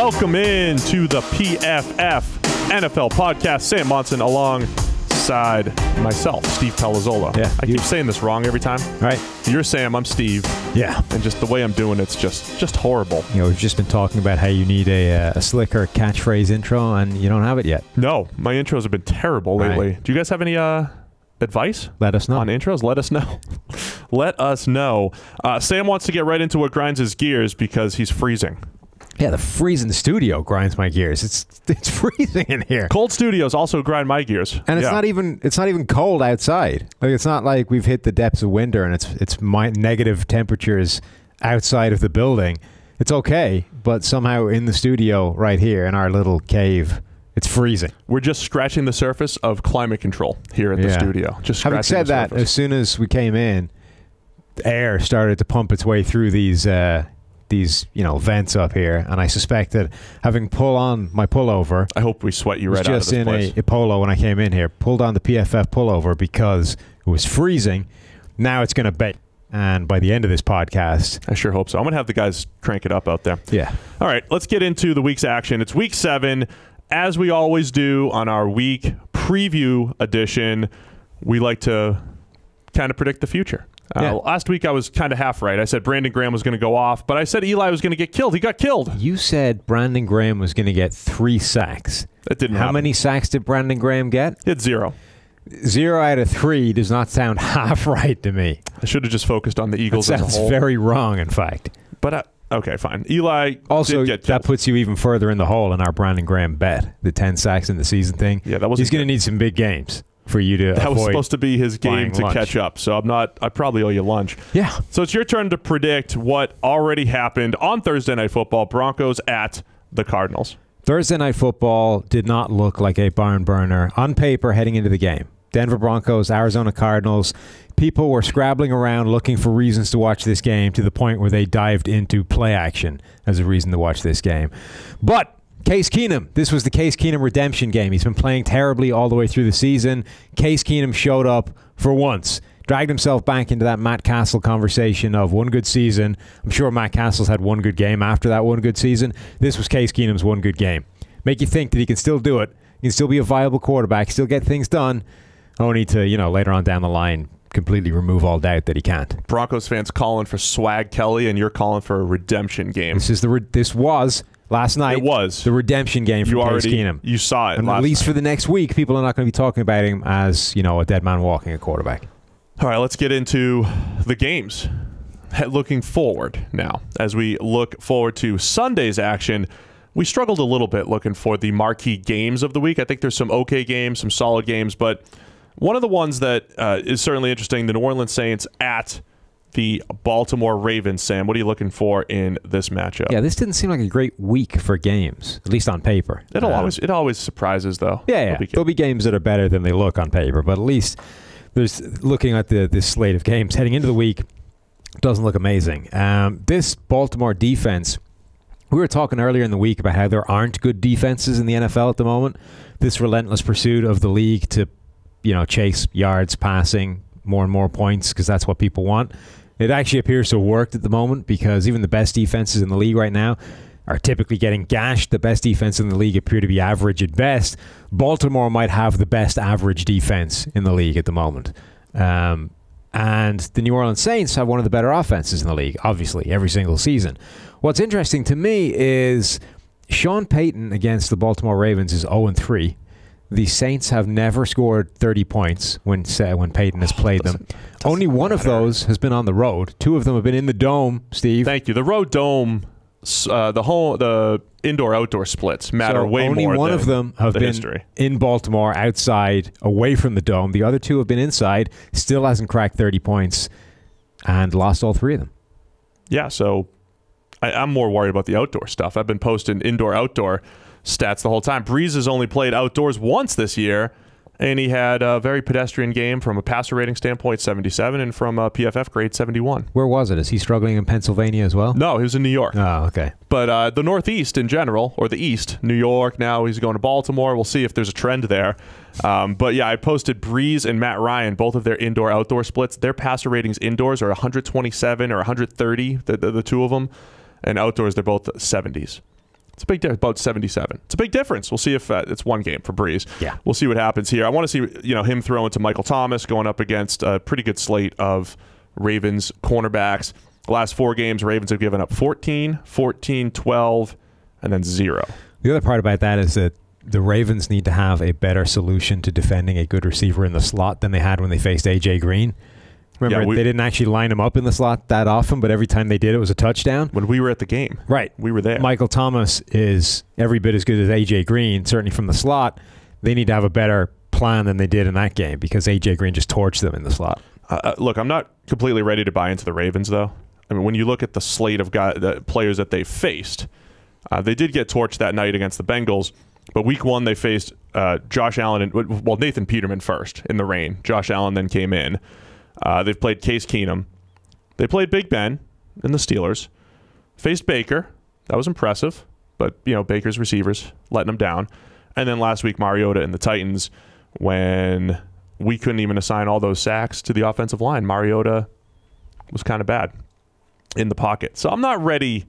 Welcome in to the PFF NFL podcast. Sam Monson alongside myself, Steve Palazzolo. Yeah, I keep saying this wrong every time. Right. You're Sam, I'm Steve. Yeah. And just the way I'm doing it's just horrible. You know, we've just been talking about how you need a slicker catchphrase intro, and you don't have it yet. No, my intros have been terrible lately. Right. Do you guys have any advice? Let us know. On intros? Let us know. Let us know. Sam wants to get right into what grinds his gears because he's freezing. Yeah, the freezing studio grinds my gears. It's freezing in here. Cold studios also grind my gears. And it's not even cold outside. Like, it's not like we've hit the depths of winter and it's negative temperatures outside of the building. It's okay, but somehow in the studio right here in our little cave, it's freezing. We're just scratching the surface of climate control here at the studio. Just having said that, as soon as we came in, the air started to pump its way through these vents up here, and I suspect that having pulled on my pullover, I hope we sweat you right out of this place. Just in a polo when I came in here, pulled on the PFF pullover because it was freezing. Now it's going to bake, and by the end of this podcast, I sure hope so. I'm going to have the guys crank it up out there. Yeah. All right, let's get into the week's action. It's week 7. As we always do on our week preview edition, we like to kind of predict the future. Last week I was kind of half right. I said Brandon Graham was going to go off, but I said Eli was going to get killed. He got killed. You said Brandon Graham was going to get 3 sacks. That didn't happen. How many sacks did Brandon Graham get? He had 0. 0 out of 3 does not sound half right to me. I should have just focused on the Eagles that as a whole. Sounds very wrong, in fact. But okay, fine. Eli also did get killed. That puts you even further in the hole in our Brandon Graham bet, the 10 sacks in the season thing. Yeah, that was. He's going to need some big games for you to. That was supposed to be his game to lunch. catch up. So I probably owe you lunch. Yeah. So it's your turn to predict what already happened on Thursday Night Football. Broncos at the Cardinals. Thursday Night Football did not look like a barn burner on paper heading into the game. Denver Broncos, Arizona Cardinals. People were scrabbling around looking for reasons to watch this game to the point where they dived into play action as a reason to watch this game. But Case Keenum, this was the Case Keenum redemption game. He's been playing terribly all the way through the season. Case Keenum showed up for once, dragged himself back into that Matt Castle conversation of one good season. I'm sure Matt Castle's had one good game after that one good season. This was Case Keenum's one good game. Make you think that he can still do it. He can still be a viable quarterback, still get things done, only to, later on down the line, completely remove all doubt that he can't. Broncos fans calling for Swag Kelly, and you're calling for a redemption game. This was last night. It was the redemption game for Case Keenum. You saw it. And at least for the next week, people are not going to be talking about him as, a dead man walking a quarterback. All right, let's get into the games. Looking forward now, as we look forward to Sunday's action, we struggled a little bit looking for the marquee games of the week. I think there's some okay games, some solid games, but one of the ones that is certainly interesting, the New Orleans Saints at the Baltimore Ravens. Sam, what are you looking for in this matchup? Yeah, this didn't seem like a great week for games, at least on paper. It always surprises, though. Yeah. There'll be games that are better than they look on paper, but at least there's looking at this slate of games heading into the week doesn't look amazing. This Baltimore defense, we were talking earlier in the week about how there aren't good defenses in the NFL at the moment. This relentless pursuit of the league to chase yards, passing, more and more points, because that's what people want. It actually appears to have worked at the moment, because even the best defenses in the league right now are typically getting gashed. The best defense in the league appear to be average at best. Baltimore might have the best average defense in the league at the moment. And the New Orleans Saints have one of the better offenses in the league, obviously, every single season. What's interesting to me is Sean Payton against the Baltimore Ravens is 0-3. The Saints have never scored 30 points when Payton has played them. Only one of those has been on the road. 2 of them have been in the dome, Steve. Thank you. The road dome, the indoor-outdoor splits matter way more than only one of them have been history. In Baltimore, outside, away from the dome. The other 2 have been inside, still hasn't cracked 30 points, and lost all 3 of them. Yeah, so I'm more worried about the outdoor stuff. I've been posting indoor-outdoor stats the whole time. Breeze has only played outdoors once this year, and he had a very pedestrian game from a passer rating standpoint, 77, and from a PFF grade, 71. Where was it? Is he struggling in Pennsylvania as well? No, he was in New York. Oh, okay. But the Northeast in general, or the East, New York, now he's going to Baltimore. We'll see if there's a trend there. But yeah, I posted Breeze and Matt Ryan, both of their indoor-outdoor splits. Their passer ratings indoors are 127 or 130, the 2 of them, and outdoors they're both 70s. It's a big difference, about 77. It's a big difference. We'll see if it's one game for Breeze. Yeah. We'll see what happens here. I want to see him throwing to Michael Thomas going up against a pretty good slate of Ravens cornerbacks. The last 4 games, Ravens have given up 14, 14, 12, and then 0. The other part about that is that the Ravens need to have a better solution to defending a good receiver in the slot than they had when they faced A.J. Green. Remember, they didn't actually line him up in the slot that often, but every time they did, it was a touchdown. When we were at the game. Right. We were there. Michael Thomas is every bit as good as A.J. Green, certainly from the slot. They need to have a better plan than they did in that game because A.J. Green just torched them in the slot. Look, I'm not completely ready to buy into the Ravens, though. I mean, when you look at the slate of the players that they faced, they did get torched that night against the Bengals, but week 1 they faced Josh Allen and Nathan Peterman first in the rain. Josh Allen then came in. They've played Case Keenum. They played Big Ben and the Steelers. Faced Baker. That was impressive. But, Baker's receivers letting them down. And then last week, Mariota and the Titans, when we couldn't even assign all those sacks to the offensive line. Mariota was kind of bad in the pocket. So I'm not ready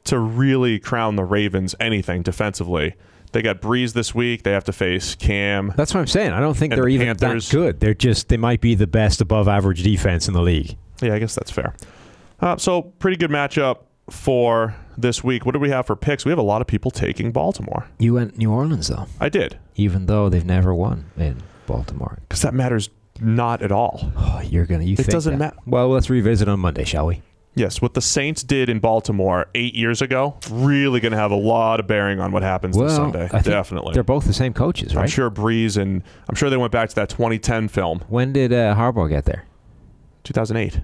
to really crown the Ravens anything defensively. They got Breeze this week. They have to face Cam. That's what I'm saying. I don't think they're even that good. They might be the best above average defense in the league. Yeah, I guess that's fair. So pretty good matchup for this week. What do we have for picks? We have a lot of people taking Baltimore. You went New Orleans, though. I did. Even though they've never won in Baltimore. Because that matters not at all. Oh, it doesn't matter. Well, let's revisit on Monday, shall we? Yes, what the Saints did in Baltimore 8 years ago, really going to have a lot of bearing on what happens this Sunday. Definitely. They're both the same coaches, right? I'm sure Breeze and I'm sure they went back to that 2010 film. When did Harbaugh get there? 2008.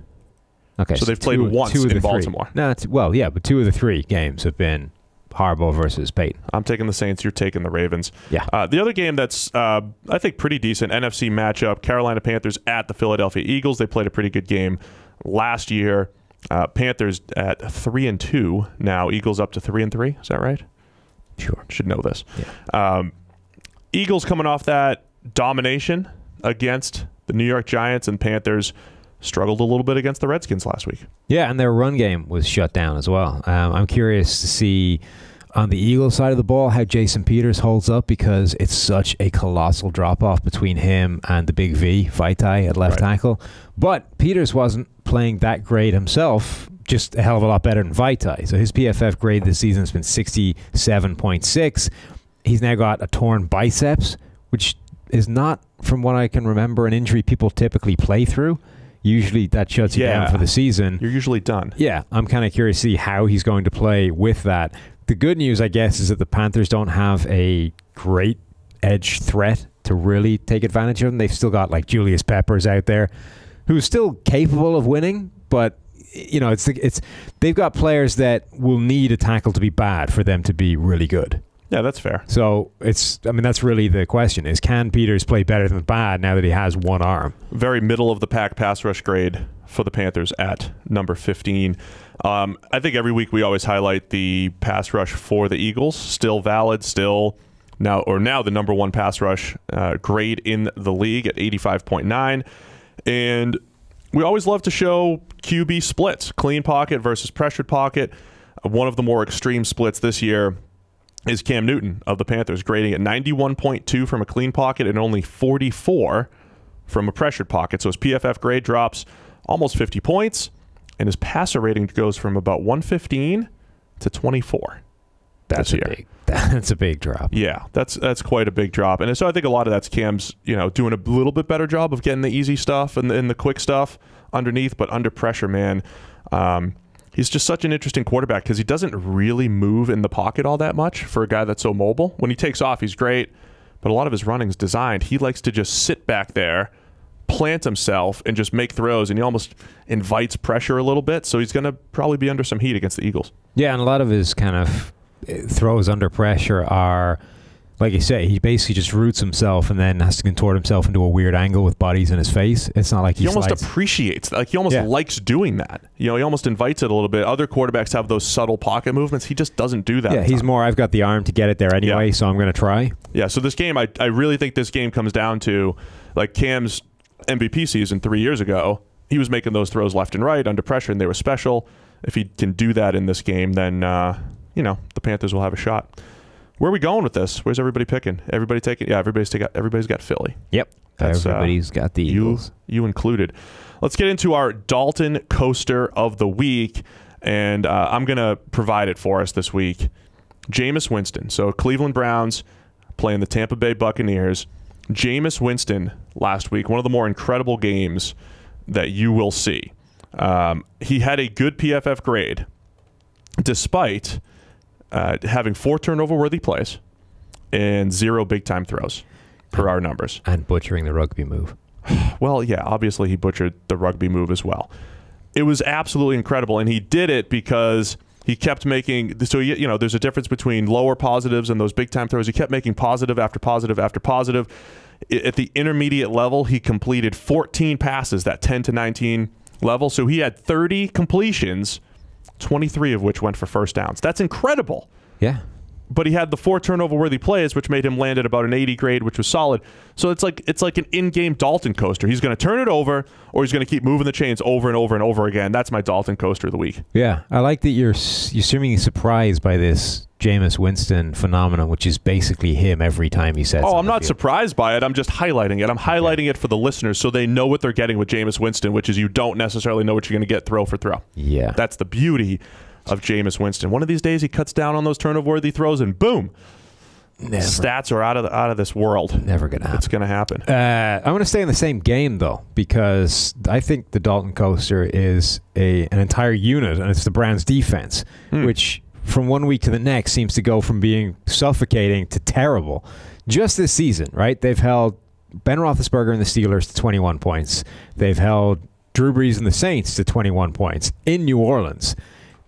Okay. So they've played once in Baltimore. No, but 2 of the 3 games have been Harbaugh versus Peyton. I'm taking the Saints. You're taking the Ravens. Yeah. The other game that's, I think, pretty decent, NFC matchup, Carolina Panthers at the Philadelphia Eagles. They played a pretty good game last year. Panthers at 3-2 now. Eagles up to 3-3. Is that right? Sure. Should know this. Yeah. Eagles coming off that domination against the New York Giants, and Panthers struggled a little bit against the Redskins last week. Yeah, and their run game was shut down as well. I'm curious to see on the Eagles side of the ball how Jason Peters holds up because it's such a colossal drop-off between him and the big V, Vaitai, at left tackle. But Peters wasn't playing that great himself, just a hell of a lot better than Vaitai. So his PFF grade this season has been 67.6. He's now got a torn biceps, which is not, from what I can remember, an injury people typically play through. Usually that shuts you down for the season. You're usually done. Yeah, I'm kind of curious to see how he's going to play with that. The good news, I guess, is that the Panthers don't have a great edge threat to really take advantage of them. They've still got like Julius Peppers out there, who's still capable of winning, but they've got players that will need a tackle to be bad for them to be really good. Yeah, that's fair. So that's really the question: is can Peters play better than bad now that he has one arm? Very middle of the pack pass rush grade for the Panthers at number 15. I think every week we always highlight the pass rush for the Eagles. Still valid, now the number 1 pass rush grade in the league at 85.9. And we always love to show QB splits, clean pocket versus pressured pocket. One of the more extreme splits this year is Cam Newton of the Panthers, grading at 91.2 from a clean pocket and only 44 from a pressured pocket. So his PFF grade drops almost 50 points, and his passer rating goes from about 115 to 24. That's a big drop. Yeah, that's quite a big drop. And so I think a lot of that's Cam's, doing a little bit better job of getting the easy stuff and the quick stuff underneath, but under pressure, man. He's just such an interesting quarterback because he doesn't really move in the pocket all that much for a guy that's so mobile. When he takes off, he's great, but a lot of his running is designed. He likes to just sit back there, plant himself, and just make throws, and he almost invites pressure a little bit, so he's going to probably be under some heat against the Eagles. Yeah, and a lot of his kind of throws under pressure are, like you say, he basically just roots himself and then has to contort himself into a weird angle with bodies in his face. It's not like he almost appreciates that. Like he almost likes doing that. He almost invites it a little bit. Other quarterbacks have those subtle pocket movements. He just doesn't do that. Yeah, he's more, I've got the arm to get it there anyway, so I'm going to try. Yeah, so this game, I really think this game comes down to like Cam's MVP season 3 years ago. He was making those throws left and right under pressure, and they were special. If he can do that in this game, then the Panthers will have a shot. Where are we going with this? Where's everybody picking? Everybody taking? Yeah, everybody's got Philly. Yep. Everybody's got the Eagles. You included. Let's get into our Dalton Coaster of the week, and I'm going to provide it for us this week. Jameis Winston. So Cleveland Browns playing the Tampa Bay Buccaneers. Jameis Winston last week, one of the more incredible games that you will see. He had a good PFF grade, despite having 4 turnover-worthy plays and 0 big-time throws per our numbers. And butchering the rugby move. Well, yeah, obviously he butchered the rugby move as well. It was absolutely incredible, and he did it because he kept making – so, there's a difference between lower positives and those big-time throws. He kept making positive after positive after positive. At the intermediate level, he completed 14 passes, that 10 to 19 level. So he had 30 completions, 23 of which went for first downs. That's incredible. Yeah. But he had the 4 turnover-worthy plays, which made him land at about an 80 grade, which was solid. So it's like an in-game Dalton coaster. He's going to turn it over, or he's going to keep moving the chains over and over and over again. That's my Dalton coaster of the week. Yeah, I like that you're seemingly surprised by this Jameis Winston phenomenon, which is basically him every time he says. Oh, I'm not surprised by it. I'm just highlighting it. I'm highlighting it for the listeners so they know what they're getting with Jameis Winston, which is you don't necessarily know what you're going to get throw for throw. Yeah, that's the beauty of Jameis Winston. One of these days he cuts down on those turnover-worthy throws, and boom, stats are out of this world. Never gonna happen. It's gonna happen. I want to stay in the same game though, because I think the Dalton coaster is an entire unit, and it's the Browns defense, which from one week to the next seems to go from being suffocating to terrible. Just this season, right? They've held Ben Roethlisberger and the Steelers to 21 points. They've held Drew Brees and the Saints to 21 points in New Orleans.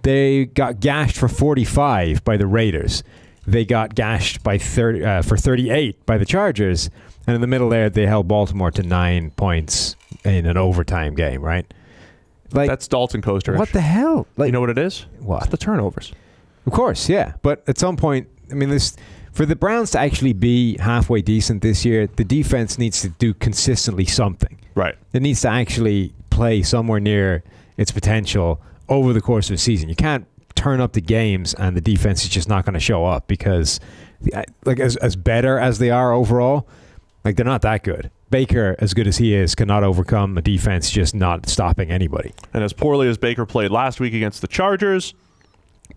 They got gashed for 45 by the Raiders. They got gashed by for 38 by the Chargers. And in the middle there, they held Baltimore to 9 points in an overtime game, right? Like, that's Dalton coaster. What the hell? Like, you know what it is? What? It's the turnovers. Of course, yeah. But at some point, I mean, for the Browns to actually be halfway decent this year, the defense needs to do consistently something. Right. It needs to actually play somewhere near its potential over the course of a season. You can't turn up the games and the defense is just not going to show up because, like, as better as they are overall, like, they're not that good. Baker, as good as he is, cannot overcome a defense just not stopping anybody. And as poorly as Baker played last week against the Chargers,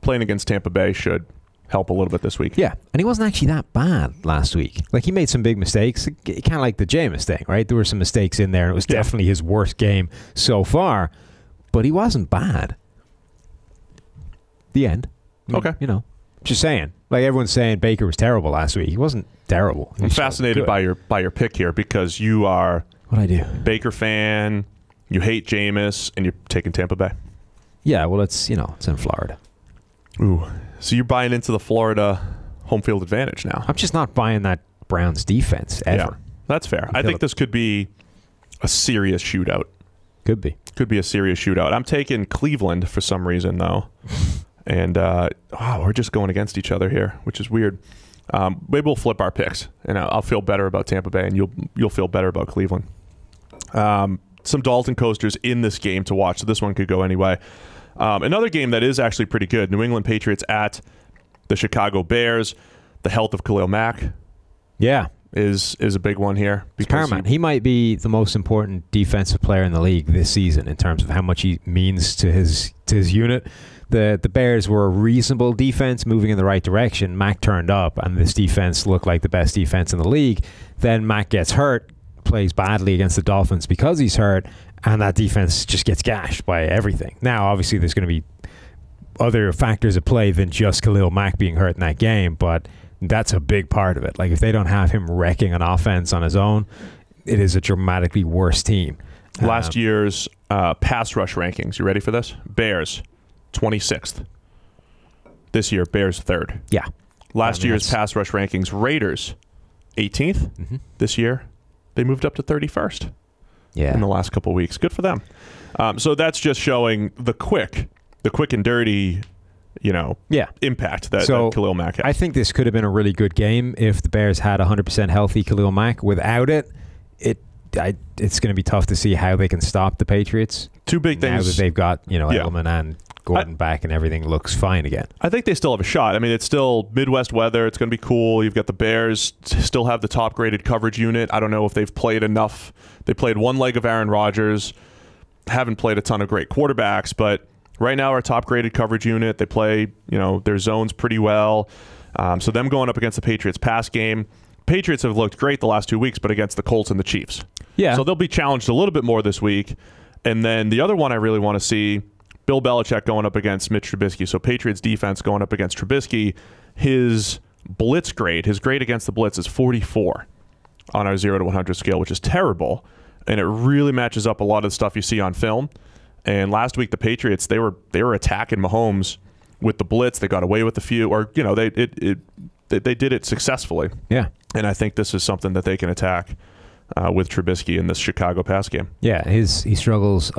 playing against Tampa Bay should help a little bit this week. Yeah, and he wasn't actually that bad last week. Like, he made some big mistakes, kind of like the Jameis thing, right? There were some mistakes in there, and it was definitely his worst game so far, but he wasn't bad. The end. Okay. Just saying. Like, everyone's saying Baker was terrible last week. He wasn't terrible. I'm fascinated by your pick here because you are what I do Baker fan, you hate Jameis, and you're taking Tampa Bay. Yeah, well, it's in Florida. Ooh. So you're buying into the Florida home field advantage now. I'm just not buying that Browns defense ever. Yeah, that's fair. I think this could be a serious shootout. Could be. Could be a serious shootout. I'm taking Cleveland for some reason, though. And we're just going against each other here, which is weird. Maybe we'll flip our picks, and I'll feel better about Tampa Bay, and you'll feel better about Cleveland. Some Dalton coasters in this game to watch, so this one could go anyway. Another game that is actually pretty good, New England Patriots at the Chicago Bears. The health of Khalil Mack is a big one here. It's paramount. He might be the most important defensive player in the league this season in terms of how much he means to his unit. The Bears were a reasonable defense moving in the right direction. Mack turned up, and this defense looked like the best defense in the league. Then Mack gets hurt, plays badly against the Dolphins because he's hurt, and that defense just gets gashed by everything. Now, obviously, there's going to be other factors at play than just Khalil Mack being hurt in that game, but that's a big part of it. Like, if they don't have him wrecking an offense on his own, it is a dramatically worse team. Last year's pass rush rankings. You ready for this? Bears, 26th. This year, Bears 3rd. Yeah. Last year's pass rush rankings, Raiders, 18th. Mm-hmm. This year, they moved up to 31st. Yeah. In the last couple of weeks. Good for them. So that's just showing the quick and dirty, impact that Khalil Mack has. I think this could have been a really good game if the Bears had 100% healthy Khalil Mack. Without it, it's going to be tough to see how they can stop the Patriots. Two big things. Now that they've got, Edelman and Gordon back and everything looks fine again. I think they still have a shot. I mean, it's still Midwest weather. It's going to be cool. You've got the Bears still have the top-graded coverage unit. I don't know if they've played enough. They played one leg of Aaron Rodgers. Haven't played a ton of great quarterbacks, but right now our top-graded coverage unit, they play, their zones pretty well. So them going up against the Patriots pass game. Patriots have looked great the last 2 weeks, but against the Colts and the Chiefs. Yeah. So they'll be challenged a little bit more this week. And then the other one I really want to see, Bill Belichick going up against Mitch Trubisky. So Patriots defense going up against Trubisky. His blitz grade, his grade against the blitz is 44 on our 0 to 100 scale, which is terrible. And it really matches up a lot of the stuff you see on film. And last week the Patriots, they were attacking Mahomes with the blitz. They got away with a few, or they did it successfully. Yeah. And I think this is something that they can attack with Trubisky in this Chicago pass game. Yeah, he struggles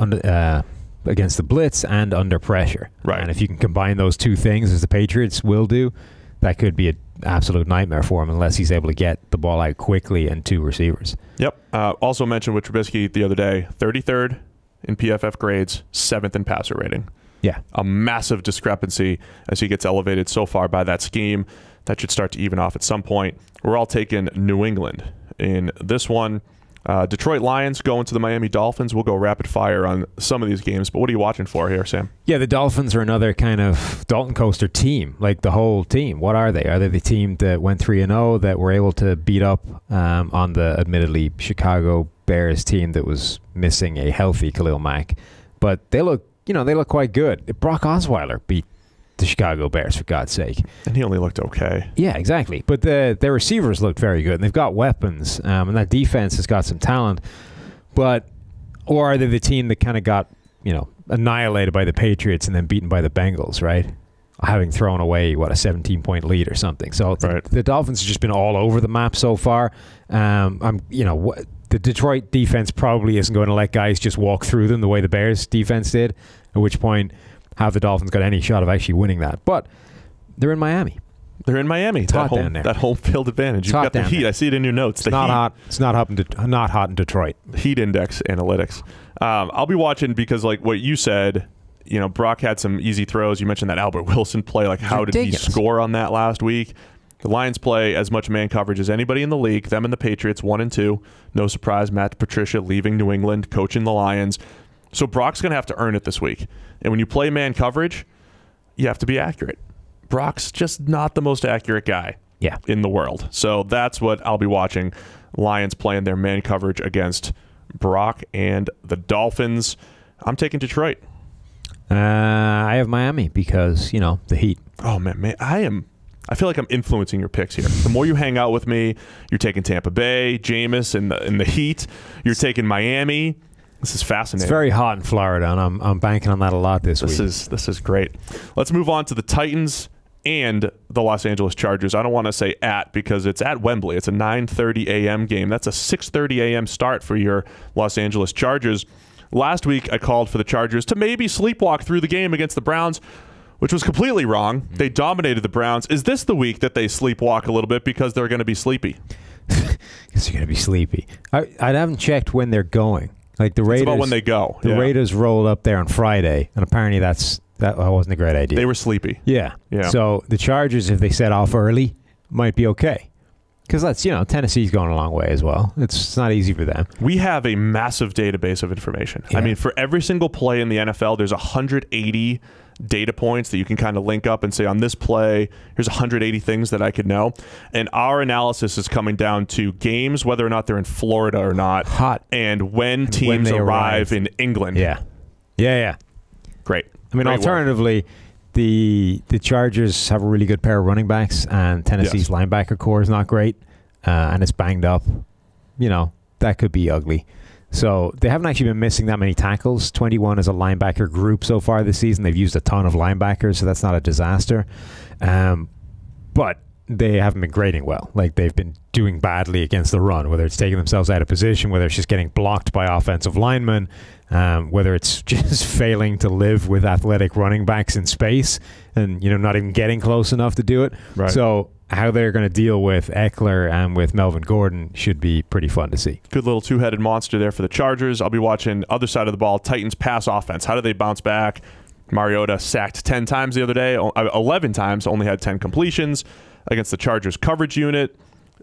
against the blitz and under pressure. Right. And if you can combine those two things, as the Patriots will do, that could be an absolute nightmare for him unless he's able to get the ball out quickly and two receivers. Yep. Also mentioned with Trubisky the other day, 33rd in PFF grades, 7th in passer rating. Yeah. A massive discrepancy as he gets elevated so far by that scheme. That should start to even off at some point. We're all taking New England in this one. Detroit Lions going to the Miami Dolphins. We'll go rapid fire on some of these games, but what are you watching for here, Sam? Yeah, the Dolphins are another kind of Dalton Coaster team, like the whole team. What are they? Are they the team that went 3-0 that were able to beat up on the admittedly Chicago Bears team that was missing a healthy Khalil Mack? But they look quite good. Brock Osweiler beat the Chicago Bears, for God's sake. And he only looked okay. Yeah, exactly. But their receivers looked very good, and they've got weapons, and that defense has got some talent. Or are they the team that kind of got, annihilated by the Patriots and then beaten by the Bengals, right? Having thrown away, a 17-point lead or something. So the Dolphins have just been all over the map so far. The Detroit defense probably isn't going to let guys just walk through them the way the Bears defense did, at which point have the Dolphins got any shot of actually winning that. But they're in Miami. They're in Miami. It's hot down there. That home field advantage. You've got the heat. I see it in your notes. It's not hot. It's not hot in Detroit. Heat index analytics. I'll be watching because, like what you said, Brock had some easy throws. You mentioned that Albert Wilson play. Like, how did he score on that last week? The Lions play as much man coverage as anybody in the league. Them and the Patriots, 1-2. No surprise, Matt Patricia leaving New England, coaching the Lions. So Brock's going to have to earn it this week. And when you play man coverage, you have to be accurate. Brock's just not the most accurate guy in the world. So that's what I'll be watching. Lions playing their man coverage against Brock and the Dolphins. I'm taking Detroit. I have Miami because, the heat. Oh, man. I feel like I'm influencing your picks here. The more you hang out with me, you're taking Tampa Bay, Jameis, and the heat. You're taking Miami. This is fascinating. It's very hot in Florida, and I'm banking on that a lot this week. This is great. Let's move on to the Titans and the Los Angeles Chargers. I don't want to say at because it's at Wembley. It's a 9:30 a.m. game. That's a 6:30 a.m. start for your Los Angeles Chargers. Last week, I called for the Chargers to maybe sleepwalk through the game against the Browns, which was completely wrong. They dominated the Browns. Is this the week that they sleepwalk a little bit because they're going to be sleepy? Because they're going to be sleepy. I haven't checked when they're going. Like the Raiders, it's about when they go. The Raiders rolled up there on Friday, and apparently that wasn't a great idea. They were sleepy. Yeah. So the Chargers, if they set off early, might be okay. Because Tennessee's going a long way as well. It's not easy for them. We have a massive database of information. Yeah. I mean, for every single play in the NFL, there's 180 data points that you can kind of link up and say, on this play, here's 180 things that I could know. And our analysis is coming down to games, whether or not they're in Florida or not, and when teams arrive in England. Yeah. Great. I mean, alternatively, the Chargers have a really good pair of running backs, and Tennessee's linebacker core is not great, and it's banged up. That could be ugly. So they haven't actually been missing that many tackles. 21 as a linebacker group so far this season. They've used a ton of linebackers, so that's not a disaster. But they haven't been grading well. Like, they've been doing badly against the run, whether it's taking themselves out of position, whether it's just getting blocked by offensive linemen, whether it's just failing to live with athletic running backs in space and, not even getting close enough to do it. Right. So how they're going to deal with Eckler and with Melvin Gordon should be pretty fun to see. Good little two-headed monster there for the Chargers. I'll be watching other side of the ball, Titans pass offense. How do they bounce back? Mariota sacked 10 times the other day, 11 times, only had 10 completions against the Chargers coverage unit.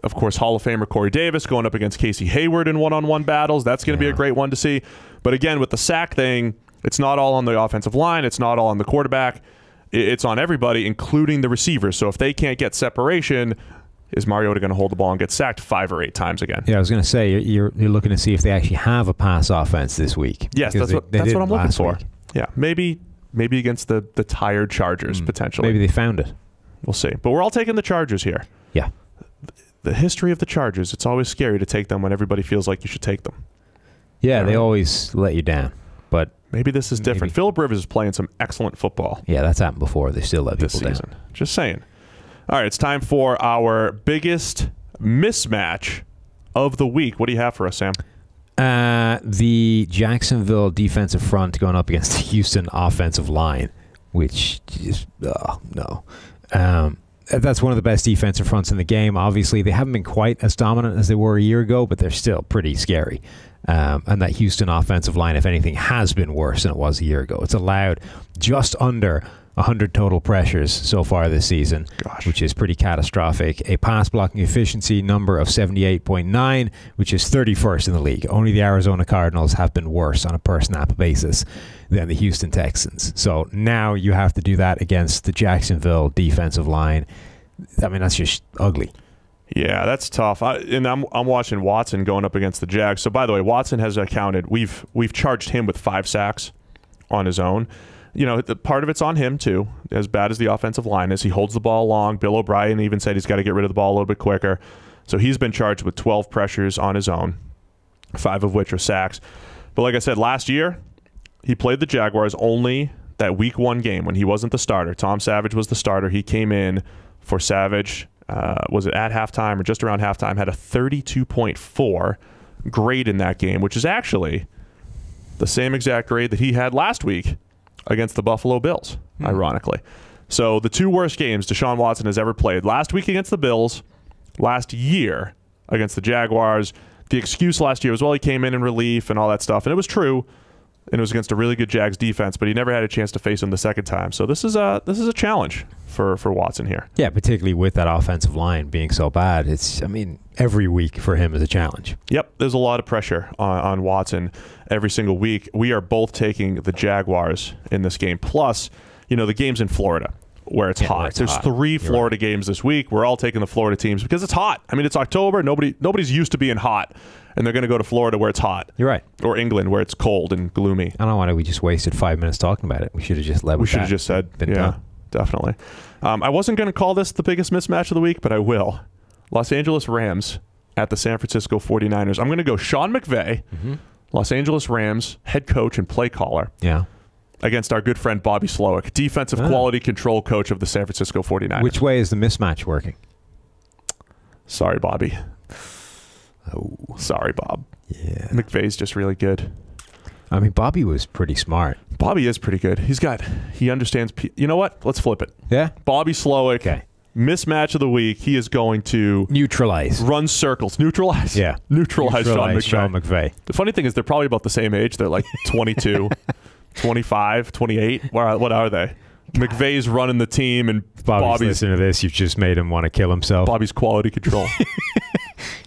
Of course, Hall of Famer Corey Davis going up against Casey Hayward in one-on-one battles. That's going to be a great one to see. But again, with the sack thing, it's not all on the offensive line. It's not all on the quarterback. It's on everybody, including the receivers. So if they can't get separation, is Mariota going to hold the ball and get sacked 5 or 8 times again? Yeah, I was going to say, you're looking to see if they actually have a pass offense this week. Yes, that's what I'm looking for. Week. Yeah, maybe against the tired Chargers, potentially. Maybe they found it. We'll see. But we're all taking the Chargers here. Yeah. The history of the Chargers, it's always scary to take them when everybody feels like you should take them. Yeah, they always let you down. But maybe this is different. Phillip Rivers is playing some excellent football. Yeah, that's happened before. They still let people season. down. Just saying. All right, it's time for our biggest mismatch of the week. What do you have for us, Sam? The Jacksonville defensive front going up against the Houston offensive line, which is, no. That's one of the best defensive fronts in the game. Obviously, they haven't been quite as dominant as they were a year ago, but they're still pretty scary. And that Houston offensive line, if anything, has been worse than it was a year ago. It's allowed just under 100 total pressures so far this season, which is pretty catastrophic. A pass blocking efficiency number of 78.9, which is 31st in the league. Only the Arizona Cardinals have been worse on a per snap basis than the Houston Texans. So now you have to do that against the Jacksonville defensive line. I mean, that's just ugly. Yeah, that's tough. I'm watching Watson going up against the Jags. So by the way, Watson has accounted. We've charged him with 5 sacks on his own. You know, part of it's on him, too, as bad as the offensive line is. He holds the ball long. Bill O'Brien even said he's got to get rid of the ball a little bit quicker. So he's been charged with 12 pressures on his own, 5 of which are sacks. But like I said, last year, he played the Jaguars only that week 1 game when he wasn't the starter. Tom Savage was the starter. He came in for Savage, was it at halftime or just around halftime, had a 32.4 grade in that game, which is actually the same exact grade that he had last week against the Buffalo Bills, ironically. So the 2 worst games Deshaun Watson has ever played, last week against the Bills, last year against the Jaguars. The excuse last year was, well, he came in relief and all that stuff, and it was true, and it was against a really good Jags defense, but he never had a chance to face him the second time. So this is a challenge for Watson here. Yeah, particularly with that offensive line being so bad. Every week for him is a challenge. Yep, there's a lot of pressure on Watson every single week. We are both taking the Jaguars in this game. Plus, the game's in Florida where it's hot. There's 3 Florida games this week. We're all taking the Florida teams because it's hot. I mean, it's October. Nobody's used to being hot, and they're going to go to Florida where it's hot. You're right. Or England where it's cold and gloomy. I don't know why we just wasted 5 minutes talking about it. We should have just led with that. We should have just said, yeah, done. Definitely. I wasn't going to call this the biggest mismatch of the week, but I will. Los Angeles Rams at the San Francisco 49ers. I'm going to go Sean McVay, Los Angeles Rams head coach and play caller, against our good friend Bobby Slowick, defensive quality control coach of the San Francisco 49ers. Which way is the mismatch working? Sorry, Bobby. Oh, sorry, Bob. Yeah. McVay's just really good. I mean, Bobby was pretty smart. Bobby is pretty good. He understands. You know what? Let's flip it. Yeah? Bobby Slowick. Okay. Mismatch of the week. He is going to neutralize, run circles, neutralize. Yeah, neutralize Sean McVay. The funny thing is, they're probably about the same age. They're like 22, 25, 28. What are they? McVay's running the team, and Bobby's listening to this. You've just made him want to kill himself. Bobby's quality control.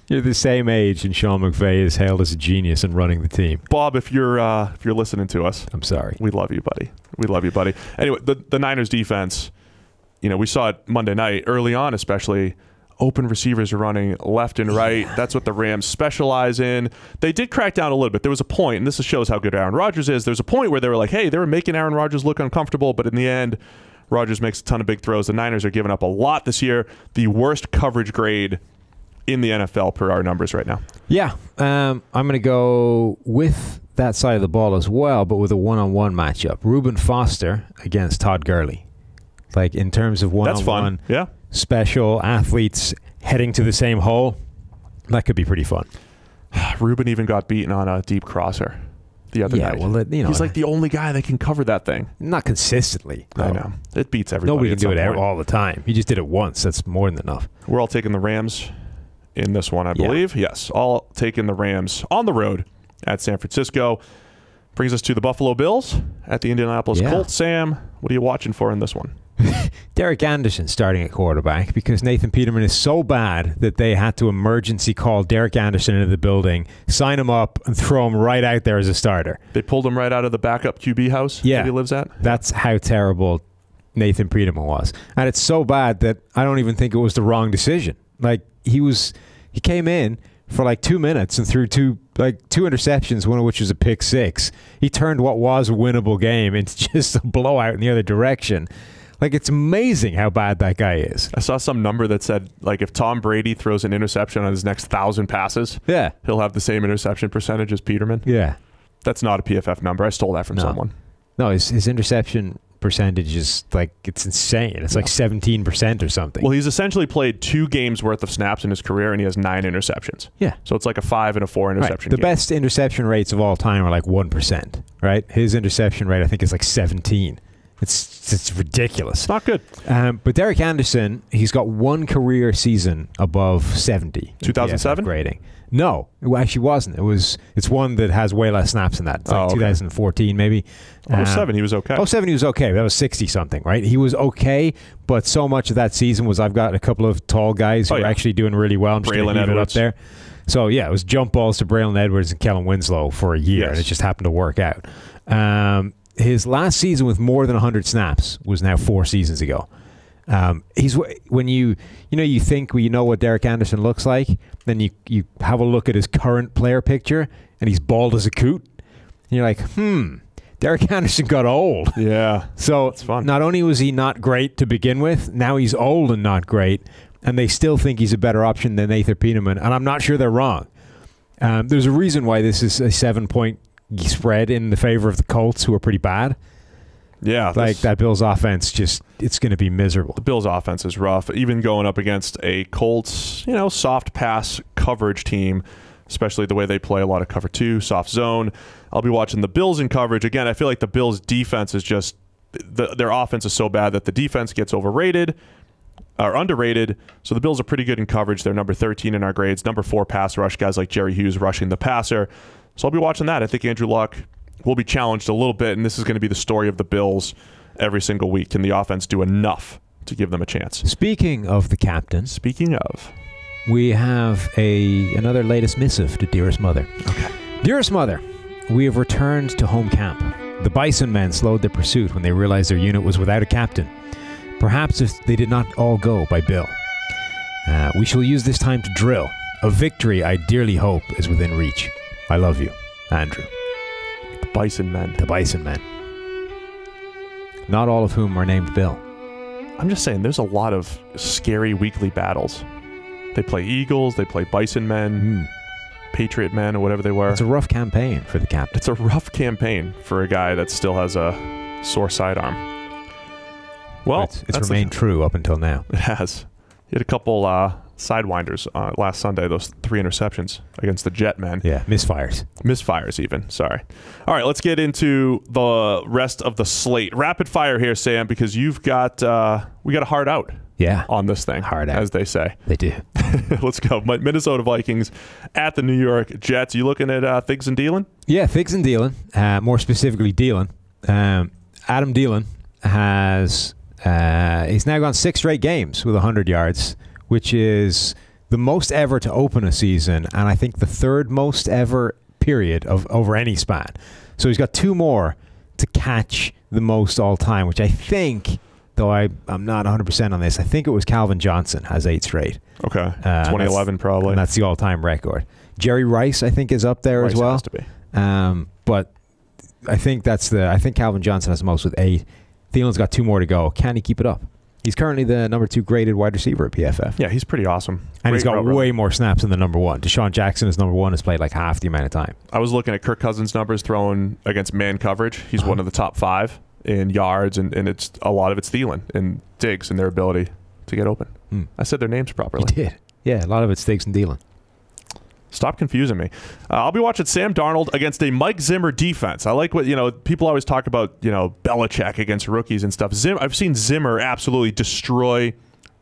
You're the same age, and Sean McVay is hailed as a genius in running the team. Bob, if you're listening to us, I'm sorry. We love you, buddy. We love you, buddy. Anyway, the Niners defense. We saw it Monday night, early on especially. Open receivers are running left and right. That's what the Rams specialize in. They did crack down a little bit. There was a point, and this shows how good Aaron Rodgers is. There's a point where they were like, hey, they were making Aaron Rodgers look uncomfortable, but in the end, Rodgers makes a ton of big throws. The Niners are giving up a lot this year. The worst coverage grade in the NFL per our numbers right now. Yeah. I'm going to go with that side of the ball as well, but with a one-on-one matchup. Reuben Foster against Todd Gurley. Like, in terms of one-on-one, special athletes heading to the same hole, that could be pretty fun. Reuben even got beaten on a deep crosser the other night. Well, he's like the only guy that can cover that thing. Not consistently. I know. It beats everybody. Nobody can do it all the time. He just did it once. That's more than enough. We're all taking the Rams in this one, I believe. Yes, all taking the Rams on the road at San Francisco. Brings us to the Buffalo Bills at the Indianapolis Colts. Sam, what are you watching for in this one? Derek Anderson starting at quarterback because Nathan Peterman is so bad that they had to emergency call Derek Anderson into the building, sign him up, and throw him right out there as a starter. They pulled him right out of the backup QB house that he lives at? That's how terrible Nathan Peterman was. And it's so bad that I don't even think it was the wrong decision. Like, he came in for like 2 minutes and threw two interceptions, one of which was a pick six. He turned what was a winnable game into just a blowout in the other direction. Like, it's amazing how bad that guy is. I saw some number that said, like, if Tom Brady throws an interception on his next 1,000 passes, he'll have the same interception percentage as Peterman. Yeah. That's not a PFF number. I stole that from someone. No, his interception percentage is, like, it's insane. It's like 17% or something. Well, he's essentially played 2 games worth of snaps in his career, and he has 9 interceptions. Yeah. So it's like a 5 and a 4 interception The game. best interception rates of all time are like 1%, right? His interception rate, I think, is like 17. It's ridiculous. It's not good. But Derek Anderson, he's got one career season above 70. 2007? Grading. No, it actually wasn't. It's one that has way less snaps than that. It's like 2014 maybe. 07, he was okay. 07, he was okay. That was 60-something, right? He was okay, but so much of that season was I've got a couple of tall guys who are actually doing really well. I'm just going to leave it up there. So, yeah, it was jump balls to Braylon Edwards and Kellen Winslow for a year, and it just happened to work out. His last season with more than 100 snaps was now 4 seasons ago. When you think you know what Derek Anderson looks like, then you have a look at his current player picture, and he's bald as a coot. And you're like, Derek Anderson got old. Yeah. So it's fun. Not only was he not great to begin with, now he's old and not great, and they still think he's a better option than Nathan Peterman, and I'm not sure they're wrong. There's a reason why this is a 7-point spread in the favor of the Colts, who are pretty bad. Yeah. Like, that Bills offense, it's going to be miserable. The Bills offense is rough, even going up against a Colts, soft pass coverage team, especially the way they play a lot of cover 2, soft zone. I'll be watching the Bills in coverage. Again, I feel like the Bills defense is just, their offense is so bad that the defense gets overrated or underrated. So the Bills are pretty good in coverage. They're number 13 in our grades, number 4 pass rush, guys like Jerry Hughes rushing the passer. So I'll be watching that. I think Andrew Luck will be challenged a little bit, and this is going to be the story of the Bills every single week. Can the offense do enough to give them a chance? Speaking of the captain. Speaking of. We have another latest missive to Dearest Mother. Okay. Dearest Mother, we have returned to home camp. The Bison men slowed their pursuit when they realized their unit was without a captain. Perhaps if they did not all go by Bill. We shall use this time to drill. A victory I dearly hope is within reach. I love you, Andrew. The Bison men. The Bison men. Not all of whom are named Bill. I'm just saying, there's a lot of scary weekly battles. They play Eagles, they play Bison men, Patriot men, or whatever they were. It's a rough campaign for the captain. It's a rough campain for a guy that still has a sore sidearm. Well, it's remained true up until now. It has. He had a couple sidewinders last Sunday, those 3 interceptions against the Jetmen. Yeah, misfires. Misfires even, sorry. All right, let's get into the rest of the slate. Rapid fire here, Sam, because you've got, we got a hard out. Yeah. On this thing. Hard out. As they say. They do. Let's go. Minnesota Vikings at the New York Jets. You looking at Figs and Dealin? Yeah, Figs and Dealin. More specifically, Dealin. Adam Dealin has... he's now gone 6 straight games with 100 yards, which is the most ever to open a season, and I think the 3rd most ever period of over any span. So he's got 2 more to catch the most all time, which I think, though I'm not 100% on this, I think it was Calvin Johnson has 8 straight. Okay. 2011 probably. And that's the all-time record. Jerry Rice, I think, is up there as well. Has to be. But I think I think Calvin Johnson has the most with 8. Thielen's got 2 more to go. Can he keep it up? He's currently the number 2 graded wide receiver at PFF. Yeah, he's pretty awesome. And he's got way more snaps than the number 1. Deshaun Jackson is number 1, has played like half the amount of time. I was looking at Kirk Cousins' numbers thrown against man coverage. He's one of the top 5 in yards, and it's a lot of it's Thielen and Diggs and their ability to get open. I said their names properly. You did. Yeah, a lot of it's Diggs and Thielen. Stop confusing me. I'll be watching Sam Darnold against a Mike Zimmer defense. I like what, people always talk about, Belichick against rookies and stuff. I've seen Zimmer absolutely destroy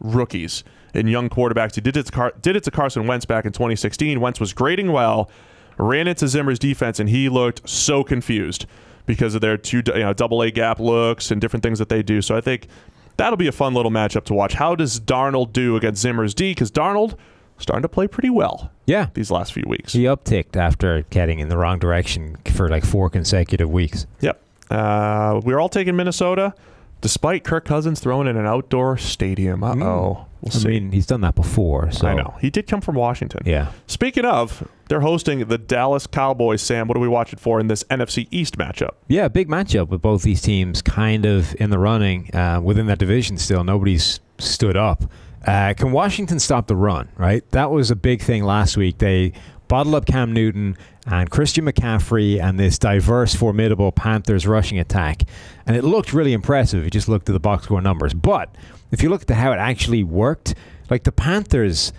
rookies and young quarterbacks. He did it to Carson Wentz back in 2016. Wentz was grading well, ran into Zimmer's defense, and he looked so confused because of their two double A gap looks and different things that they do. So I think that'll be a fun little matchup to watch. How does Darnold do against Zimmer's D? Because Darnold starting to play pretty well these last few weeks. He upticked after getting in the wrong direction for like 4 consecutive weeks. Yep. We're all taking Minnesota, despite Kirk Cousins throwing in an outdoor stadium. We'll see. I mean, he's done that before. So. I know. He did come from Washington. Yeah. Speaking of, they're hosting the Dallas Cowboys. Sam, what are we watching for in this NFC East matchup? Yeah, big matchup with both these teams kind of in the running within that division still. Nobody's stood up. Can Washington stop the run, right? That was a big thing last week. They bottled up Cam Newton and Christian McCaffrey and this diverse, formidable Panthers rushing attack. And it looked really impressive if you just looked at the box score numbers. But if you look at how it actually worked, like the Panthers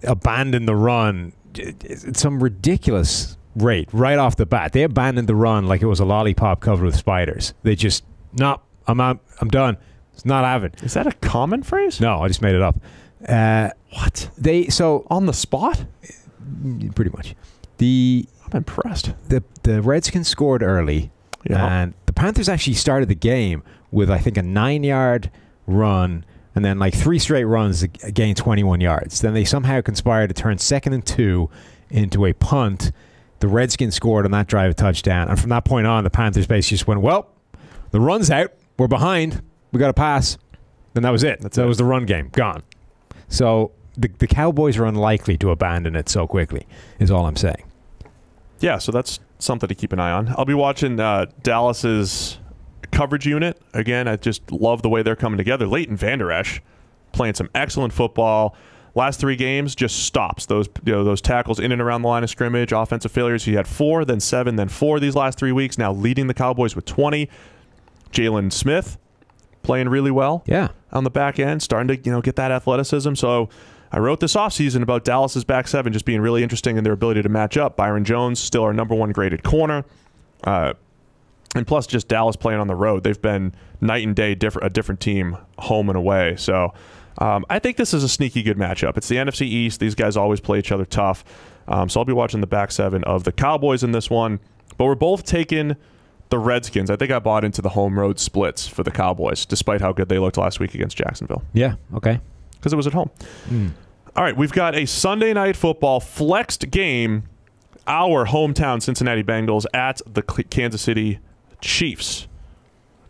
abandoned the run at some ridiculous rate right off the bat. They abandoned the run like it was a lollipop covered with spiders. They just, no, I'm out, I'm done. It's not happening. Is that a common phrase? No, I just made it up. What? So on the spot? Pretty much. I'm impressed. The Redskins scored early, and the Panthers actually started the game with, I think, a 9-yard run, and then like 3 straight runs gained 21 yards. Then they somehow conspired to turn 2nd and 2 into a punt. The Redskins scored on that drive a touchdown, and from that point on, the Panthers basically just went, well, the run's out. We're behind. We got to pass. Then that was it. That was the run game. Gone. So the Cowboys are unlikely to abandon it so quickly, is all I'm saying. Yeah, so that's something to keep an eye on. I'll be watching Dallas's coverage unit. Again, I just love the way they're coming together. Leighton Vander Esch playing some excellent football. Last 3 games, just stops those tackles in and around the line of scrimmage. Offensive failures, he had 4, then 7, then 4 these last 3 weeks. Now leading the Cowboys with 20. Jalen Smith playing really well on the back end, starting to get that athleticism. So I wrote this offseason about Dallas's back 7 just being really interesting in their ability to match up. Byron Jones, still our number 1 graded corner. And plus just Dallas playing on the road. They've been night and day, a different team home and away. So I think this is a sneaky good matchup. It's the NFC East. These guys always play each other tough. So I'll be watching the back 7 of the Cowboys in this one. But we're both taking the Redskins. I think I bought into the home road splits for the Cowboys, despite how good they looked last week against Jacksonville. Yeah, okay. Because it was at home. All right, we've got a Sunday Night Football flexed game, our hometown Cincinnati Bengals at the Kansas City Chiefs.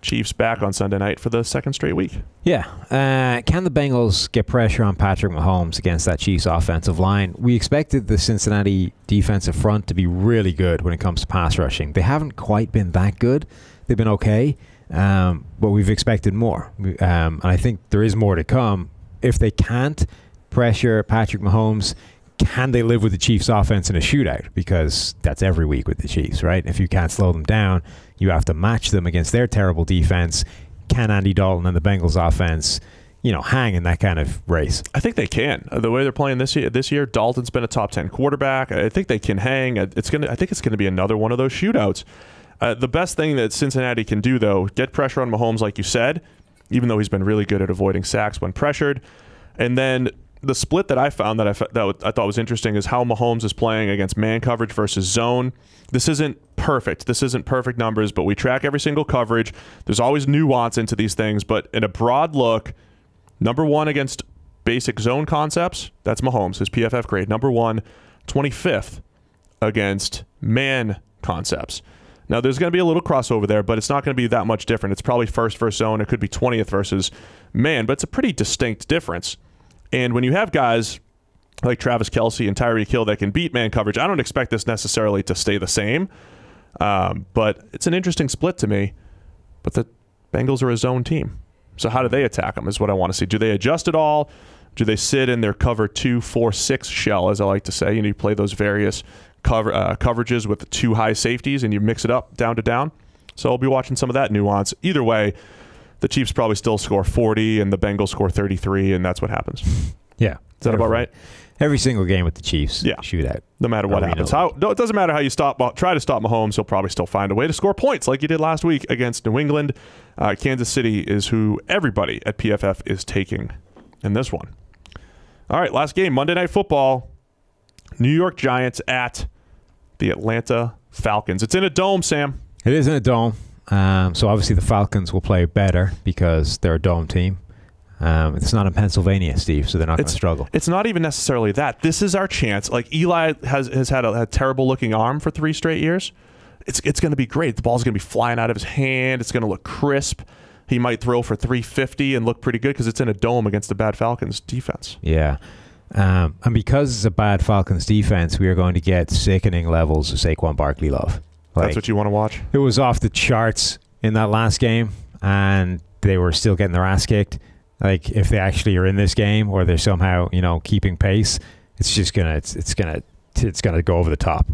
Chiefs back on Sunday night for the 2nd straight week. Yeah. Can the Bengals get pressure on Patrick Mahomes against that Chiefs offensive line? We expected the Cincinnati defensive front to be really good when it comes to pass rushing. They haven't quite been that good. They've been okay, but we've expected more. And I think there is more to come. If they can't pressure Patrick Mahomes, can they live with the Chiefs offense in a shootout? Because that's every week with the Chiefs, right? If you can't slow them down, you have to match them against their terrible defense. Can Andy Dalton and the Bengals offense, hang in that kind of race? I think they can. The way they're playing this year, Dalton's been a top 10 quarterback. I think they can hang. I think it's gonna be another one of those shootouts. The best thing that Cincinnati can do, though, get pressure on Mahomes, like you said, even though he's been really good at avoiding sacks when pressured. And then the split that I found that I thought was interesting is how Mahomes is playing against man coverage versus zone. This isn't perfect. This isn't perfect numbers, but we track every single coverage. There's always nuance into these things, but in a broad look, number 1 against basic zone concepts, that's Mahomes, his PFF grade. Number 1, 25th against man concepts. Now, there's going to be a little crossover there, but it's not going to be that much different. It's probably first versus zone. It could be 20th versus man, but it's a pretty distinct difference. And when you have guys like Travis Kelce and Tyreek Hill that can beat man coverage, I don't expect this necessarily to stay the same. But it's an interesting split to me. But the Bengals are a zone team. So how do they attack them is what I want to see. Do they adjust at all? Do they sit in their cover 2, 4, 6 shell, as I like to say? You play those various coverages with the 2 high safeties and you mix it up down to down. So I'll be watching some of that nuance. Either way, the Chiefs probably still score 40 and the Bengals score 33, and that's what happens. Yeah. Is that about right? Every single game with the Chiefs, shootout. No matter what happens. It doesn't matter how you try to stop Mahomes, he'll probably still find a way to score points like he did last week against New England. Kansas City is who everybody at PFF is taking in this one. All right, last game, Monday Night Football. New York Giants at the Atlanta Falcons. It's in a dome, Sam. It is in a dome. So obviously the Falcons will play better because they're a dome team. It's not in Pennsylvania, Steve, so they're not going to struggle. It's not even necessarily that. This is our chance. Like Eli has had a terrible looking arm for 3 straight years. It's going to be great. The ball's going to be flying out of his hand. It's going to look crisp. He might throw for 350 and look pretty good because it's in a dome against the bad Falcons defense. Yeah. And because it's a bad Falcons defense, we are going to get sickening levels of Saquon Barkley love. That's what you want to watch? It was off the charts in that last game, and they were still getting their ass kicked. Like, if they actually are in this game or they're somehow, keeping pace, it's just gonna go over the top.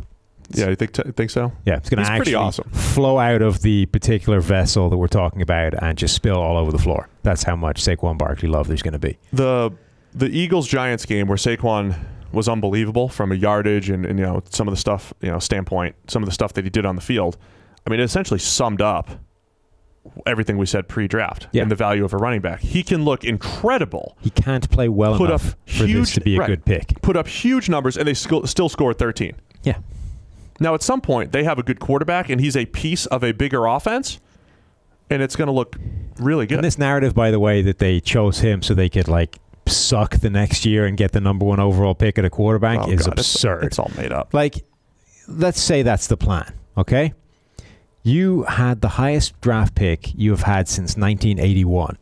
Yeah, you think so? Yeah, it's going to actually pretty awesome. Flow out of the particular vessel that we're talking about and just spill all over the floor. That's how much Saquon Barkley love there's going to be. The Eagles-Giants game where Saquon was unbelievable from a yardage and some of the stuff, standpoint, some of the stuff that he did on the field. I mean, it essentially summed up everything we said pre-draft and the value of a running back. He can look incredible. He can't play well enough for this to be a good pick. Put up huge numbers, and they still scored 13. Yeah. Now, at some point, they have a good quarterback, and he's a piece of a bigger offense, and it's going to look really good. And this narrative, by the way, that they chose him so they could, suck the next year and get the #1 overall pick at a quarterback is absurd. It's all made up. Let's say that's the plan, okay? You had the highest draft pick you have had since 1981.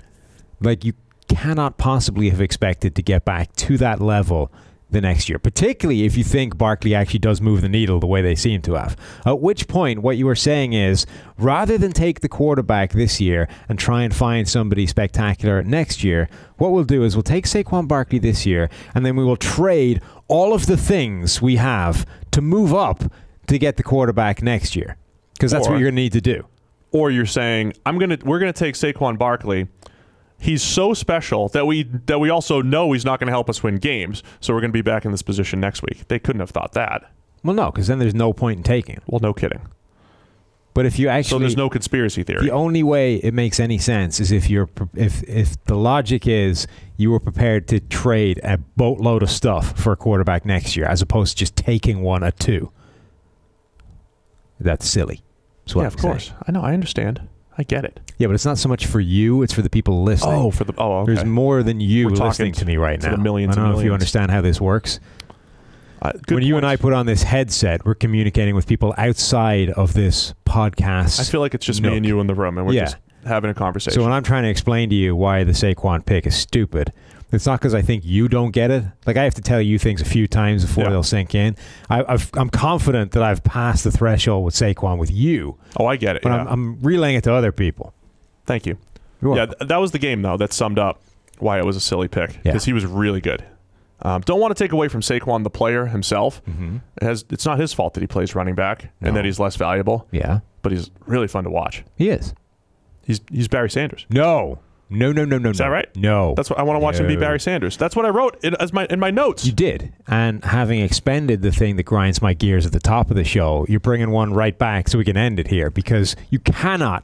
You cannot possibly have expected to get back to that level the next year, particularly if you think Barkley actually does move the needle the way they seem to have. At which point, what you are saying is, rather than take the quarterback this year and try and find somebody spectacular next year, what we'll do is we'll take Saquon Barkley this year, and then we will trade all of the things we have to move up to get the quarterback next year. Because that's what you're going to need to do. Or you're saying, we're going to take Saquon Barkley. He's so special that we also know he's not going to help us win games, so we're going to be back in this position next week. They couldn't have thought that. Well, no, because then there's no point in taking him. Well, no kidding. But if you actually... So there's no conspiracy theory. The only way it makes any sense is if the logic is you were prepared to trade a boatload of stuff for a quarterback next year, as opposed to just taking one at 2. That's silly. Yeah, of course. I know. I understand. I get it. Yeah, but it's not so much for you; it's for the people listening. Okay. There's more than you listening to me right now. The millions. I don't know if you understand how this works. When you and I put on this headset, we're communicating with people outside of this podcast. I feel like it's just me and you in the room, and we're just having a conversation. So when I'm trying to explain to you why the Saquon pick is stupid, it's not because I think you don't get it. I have to tell you things a few times before they'll sink in. I'm confident that I've passed the threshold with Saquon with you. Oh, I get it. But I'm relaying it to other people. Thank you. That was the game, though, that summed up why it was a silly pick. Because he was really good. Don't want to take away from Saquon, the player himself. Mm-hmm. It's not his fault that he plays running back and that he's less valuable. Yeah. But he's really fun to watch. He is. He's Barry Sanders. No. Is that right? No. That's what I want to watch him be Barry Sanders. That's what I wrote in my notes. You did. And having expended the thing that grinds my gears at the top of the show, you're bringing one right back so we can end it here, because you cannot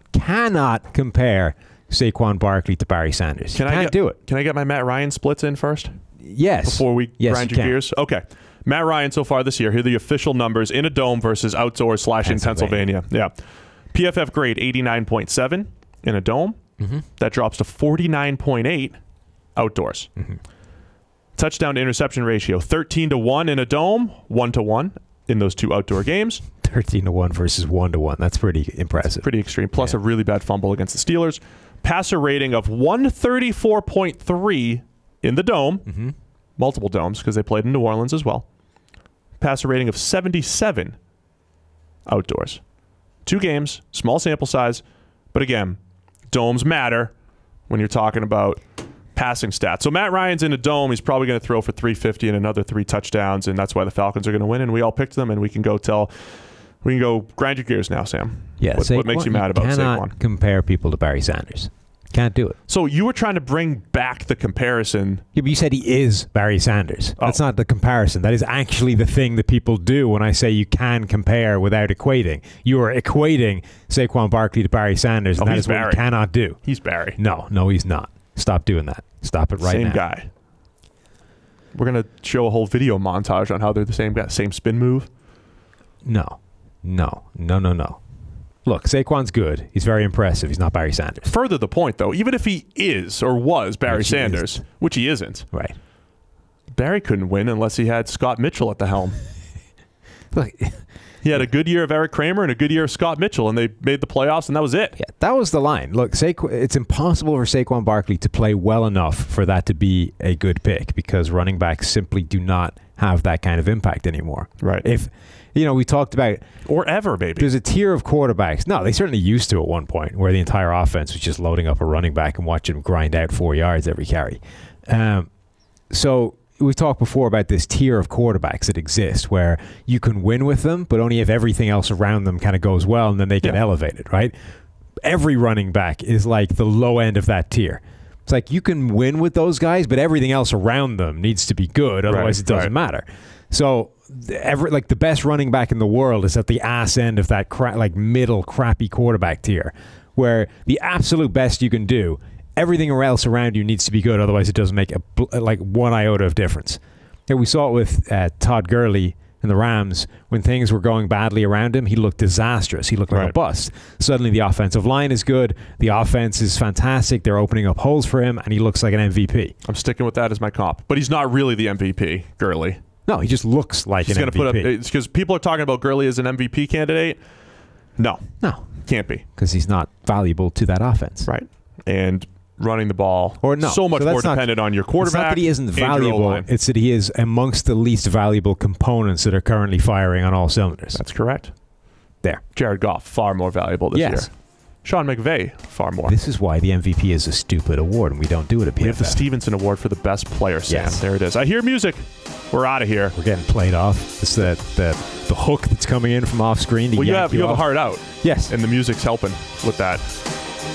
compare Saquon Barkley to Barry Sanders. You can't do it. Can I get my Matt Ryan splits in first? Yes. Before we grind your gears? Okay. Matt Ryan so far this year. Here are the official numbers in a dome versus outdoors / in Pennsylvania. Yeah. PFF grade 89.7 in a dome. Mm-hmm. That drops to 49.8 outdoors. Mm-hmm. Touchdown to interception ratio 13-1 in a dome, 1-1 in those 2 outdoor games. 13-1 versus 1-1. That's pretty impressive. Pretty extreme. Plus a really bad fumble against the Steelers. Passer rating of 134.3 in the dome. Mm-hmm. Multiple domes because they played in New Orleans as well. Passer rating of 77 outdoors. 2 games, small sample size, but again, domes matter when you're talking about passing stats. So Matt Ryan's in a dome. He's probably going to throw for 350 and another 3 touchdowns, and that's why the Falcons are going to win. And we all picked them, and we can go grind your gears now, Sam. Yeah. What makes you mad about Saquon? You cannot compare people to Barry Sanders. Can't do it. So you were trying to bring back the comparison. Yeah, but you said he is Barry Sanders. That's not the comparison. That is actually the thing that people do when I say you can compare without equating. You are equating Saquon Barkley to Barry Sanders, and that is what you cannot do. He's Barry. No, he's not. Stop doing that. Stop it right now. Same guy. We're going to show a whole video montage on how they're the same guy. Same spin move. No. Look, Saquon's good. He's very impressive. He's not Barry Sanders. Further the point, though, even if he is or was Barry Sanders, which he isn't, right? Barry couldn't win unless he had Scott Mitchell at the helm. Look, he had a good year of Eric Kramer and a good year of Scott Mitchell, and they made the playoffs, and that was it. Yeah, that was the line. Look, it's impossible for Saquon Barkley to play well enough for that to be a good pick because running backs simply do not have that kind of impact anymore. Right. If we talked about or ever, baby. There's a tier of quarterbacks. No, they certainly used to at one point where the entire offense was just loading up a running back and watching him grind out 4 yards every carry. So we've talked before about this tier of quarterbacks that exist where you can win with them, but only if everything else around them kind of goes well and then they get elevated, right? Every running back is like the low end of that tier. It's like you can win with those guys, but everything else around them needs to be good. Otherwise, it doesn't matter. So the best running back in the world is at the ass end of that middle crappy quarterback tier, where the absolute best you can do, everything else around you needs to be good. Otherwise, it doesn't make one iota of difference. And we saw it with Todd Gurley in the Rams. When things were going badly around him, he looked disastrous. He looked like a bust. Suddenly, the offensive line is good. The offense is fantastic. They're opening up holes for him, and he looks like an MVP. I'm sticking with that as my comp. But he's not really the MVP, Gurley. No, he just looks like an MVP. It's because people are talking about Gurley as an MVP candidate. No, can't be. Because he's not valuable to that offense. Right. And running the ball or no. so much more dependent on your quarterback. It's not that he isn't valuable. It's that he is amongst the least valuable components that are currently firing on all cylinders. That's correct. There. Jared Goff, far more valuable this year. Sean McVay, far more. This is why the MVP is a stupid award, and we don't do it at PFF. We have the Stevenson Award for the best player, Sam. Yes. There it is. I hear music. We're out of here. We're getting played off. It's the hook that's coming in from off screen. Well, you have a heart out. Yes. And the music's helping with that.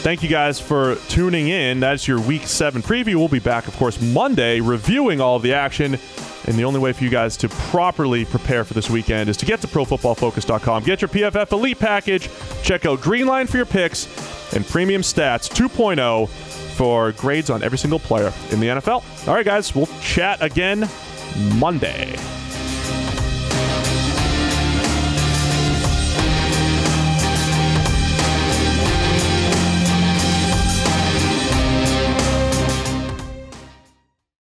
Thank you guys for tuning in. That's your Week 7 preview. We'll be back, of course, Monday reviewing all of the action. And the only way for you guys to properly prepare for this weekend is to get to ProFootballFocus.com. Get your PFF Elite package. Check out Greenline for your picks and Premium Stats 2.0 for grades on every single player in the NFL. All right, guys, we'll chat again Monday.